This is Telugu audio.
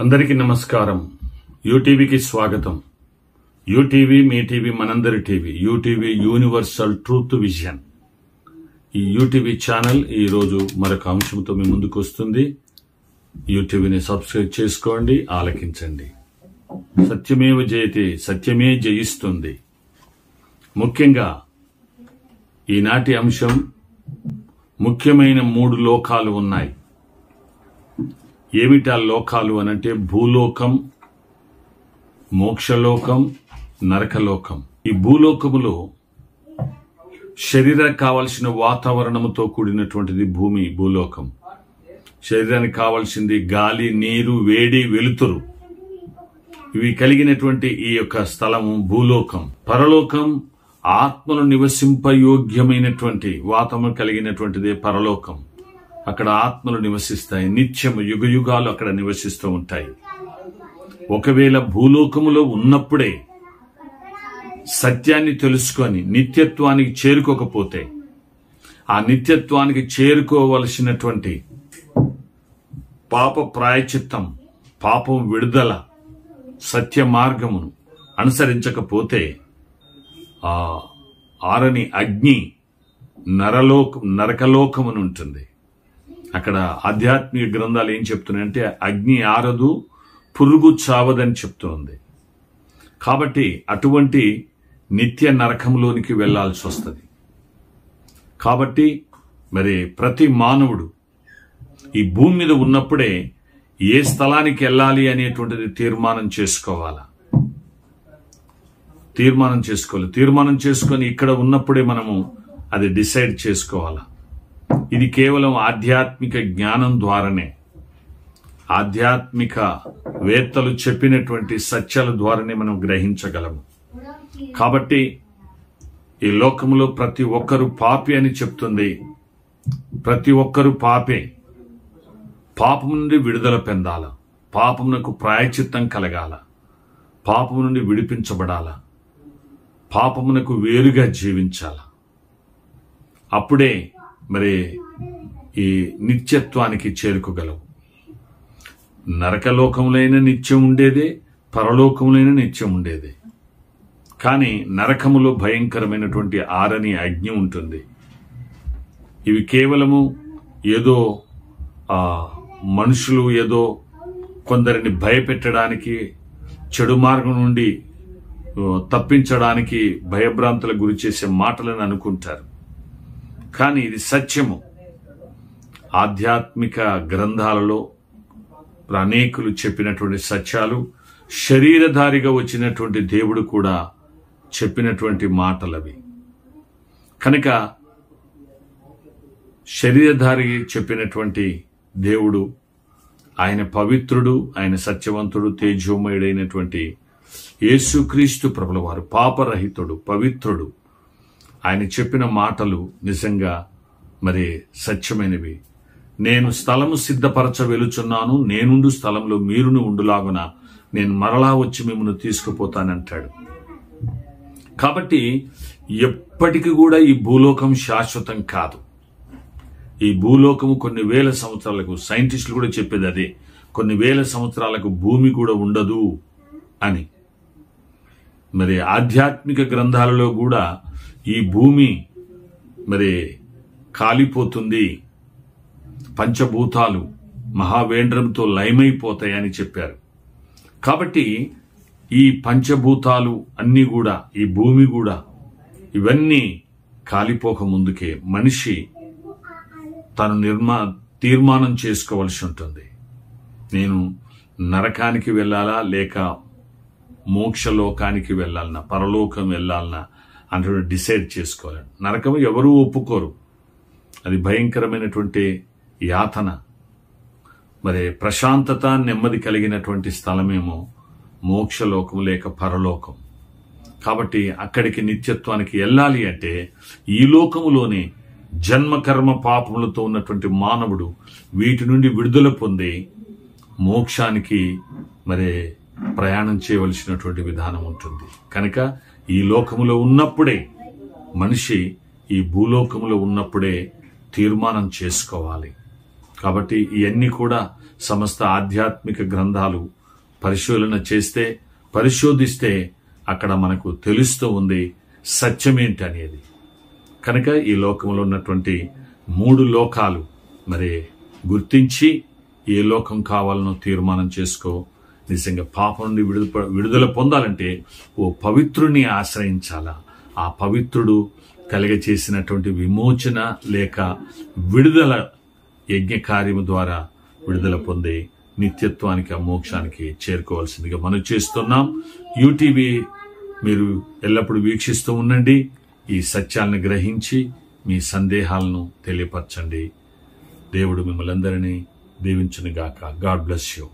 అందరికీ నమస్కారం. యూటీవీకి స్వాగతం. యూటీవీ మీ టీవీ మనందరి TV. UTV universal truth vision. ఈ యూటీవీ ఛానల్ ఈ రోజు మరొక అంశంతో మీ ముందుకు వస్తుంది. యూటీవీని సబ్స్క్రైబ్ చేసుకోండి, ఆలకించండి. సత్యమేవ జయతే, సత్యమే జయిస్తుంది. ముఖ్యంగా ఈనాటి అంశం, ముఖ్యమైన 3 లోకాలు ఉన్నాయి. ఏమిటా లోకాలు అనంటే భూలోకం, మోక్షలోకం, నరకలోకం. ఈ భూలోకములో శరీరానికి కావలసిన వాతావరణముతో కూడినటువంటిది భూమి, భూలోకం. శరీరానికి కావలసింది గాలి, నీరు, వేడి, వెలుతురు, ఇవి కలిగినటువంటి ఈ యొక్క స్థలము భూలోకం. పరలోకం ఆత్మను నివసింపయోగ్యమైనటువంటి వాతావరణం కలిగినటువంటిదే పరలోకం. అక్కడ ఆత్మలు నివసిస్తాయి, నిత్యము యుగయుగాలు అక్కడ నివసిస్తూ ఉంటాయి. ఒకవేళ భూలోకములో ఉన్నప్పుడే సత్యాన్ని తెలుసుకొని నిత్యత్వానికి చేరుకోకపోతే, ఆ నిత్యత్వానికి చేరుకోవలసినటువంటి పాప ప్రాయశ్చిత్తం, పాపం విడుదల, సత్య మార్గమును అనుసరించకపోతే ఆ ఆరని అగ్ని నరకలోకమును ఉంటుంది. అక్కడ ఆధ్యాత్మిక గ్రంథాలు ఏం చెప్తున్నాయంటే అగ్ని ఆరదు, పురుగు చావదని చెప్తుంది. కాబట్టి అటువంటి నిత్య నరకంలోనికి వెళ్లాల్సి వస్తుంది. కాబట్టి మరి ప్రతి మానవుడు ఈ భూమి మీద ఉన్నప్పుడే ఏ స్థలానికి వెళ్ళాలి అనేటువంటిది తీర్మానం చేసుకోవాలి. తీర్మానం చేసుకొని ఇక్కడ ఉన్నప్పుడే మనము అది డిసైడ్ చేసుకోవాలి. ఇది కేవలం ఆధ్యాత్మిక జ్ఞానం ద్వారానే, ఆధ్యాత్మిక వేత్తలు చెప్పినటువంటి సత్యాల ద్వారానే మనం గ్రహించగలము. కాబట్టి ఈ లోకములో ప్రతి ఒక్కరు పాపి అని చెప్తుంది. ప్రతి ఒక్కరు పాపే. పాపం నుండి విడుదల పొందాల, పాపమునకు ప్రాయశ్చిత్తం కలగాల, పాపము నుండి విడిపించబడాల, పాపమునకు వేరుగా జీవించాల. అప్పుడే మరి ఈ నిత్యత్వానికి చేరుకోగలవు. నరకలోకములైన నిత్యం ఉండేదే, పరలోకములైన నిత్యం ఉండేదే. కానీ నరకములో భయంకరమైనటువంటి ఆరని అగ్ని ఉంటుంది. ఇవి కేవలము ఏదో మనుషులు ఏదో కొందరిని భయపెట్టడానికి, చెడు మార్గం నుండి తప్పించడానికి భయభ్రాంతులకు గురి చేసే మాటలను అనుకుంటారు. కానీ ఇది సత్యము. ఆధ్యాత్మిక గ్రంథాలలో అనేకులు చెప్పినటువంటి సత్యాలు, శరీరధారిగా వచ్చినటువంటి దేవుడు కూడా చెప్పినటువంటి మాటలవి. కనుక శరీరధారి చెప్పినటువంటి దేవుడు, ఆయన పవిత్రుడు, ఆయన సత్యవంతుడు, తేజోమయుడైనటువంటి యేసుక్రీస్తు ప్రభుల వారు పాపరహితుడు, పవిత్రుడు. ఆయన చెప్పిన మాటలు నిజంగా మరి సత్యమైనవి. నేను స్థలము సిద్ధపరచ వెలుచున్నాను, నేనుండు స్థలంలో మీరును ఉండులాగున నేను మరలా వచ్చి మిమ్మల్ని తీసుకుపోతానంటాడు. కాబట్టి ఎప్పటికీ కూడా ఈ భూలోకం శాశ్వతం కాదు. ఈ భూలోకము కొన్ని వేల సంవత్సరాలకు, సైంటిస్టులు కూడా చెప్పేది అదే, కొన్ని వేల సంవత్సరాలకు భూమి కూడా ఉండదు అని. మరి ఆధ్యాత్మిక గ్రంథాలలో కూడా ఈ భూమి మరి కాలిపోతుంది, పంచభూతాలు మహావేంద్రంతో లయమైపోతాయని చెప్పారు. కాబట్టి ఈ పంచభూతాలు అన్నీ కూడా, ఈ భూమి కూడా, ఇవన్నీ కాలిపోక ముందుకే మనిషి తను తీర్మానం చేసుకోవాల్సి ఉంటుంది. నేను నరకానికి వెళ్ళాలా, లేక మోక్షలోకానికి వెళ్ళాలన్నా, పరలోకం వెళ్ళాలన్నా అంటే డిసైడ్ చేసుకోవాలి. నరకం ఎవరూ ఒప్పుకోరు, అది భయంకరమైనటువంటి యాతన. మరి ప్రశాంతత, నెమ్మది కలిగినటువంటి స్థలమేమో మోక్షలోకం లేక పరలోకం. కాబట్టి అక్కడికి నిత్యత్వానికి వెళ్ళాలి అంటే ఈ లోకములోనే జన్మకర్మ పాపములతో ఉన్నటువంటి మానవుడు వీటి నుండి విడుదల పొంది మోక్షానికి మరి ప్రయాణం చేయవలసినటువంటి విధానం ఉంటుంది. కనుక ఈ లోకములో ఉన్నప్పుడే మనిషి, ఈ భూలోకములో ఉన్నప్పుడే తీర్మానం చేసుకోవాలి. కాబట్టి ఇవన్నీ కూడా సమస్త ఆధ్యాత్మిక గ్రంథాలు పరిశోధిస్తే అక్కడ మనకు తెలుస్తూ ఉంది సత్యమేంటి అనేది. కనుక ఈ లోకంలో ఉన్నటువంటి 3 లోకాలు మరి గుర్తించి ఏ లోకం కావాలనో తీర్మానం చేసుకో. నిజంగా పాపం నుండి విడుదల పొందాలంటే ఓ పవిత్రుని ఆశ్రయించాలా. ఆ పవిత్రుడు కలిగచేసినటువంటి విమోచన లేక విడుదల యజ్ఞ కార్యము ద్వారా విడుదల పొంది నిత్యత్వానికి, ఆ మోక్షానికి చేరుకోవాల్సిందిగా మనం చేస్తున్నాం. యూటీవీ మీరు ఎల్లప్పుడూ వీక్షిస్తూ ఉండండి. ఈ సత్యాలను గ్రహించి మీ సందేహాలను తెలియపరచండి. దేవుడు మిమ్మల్ని అందరినీ దీవించునుగాక. God bless you.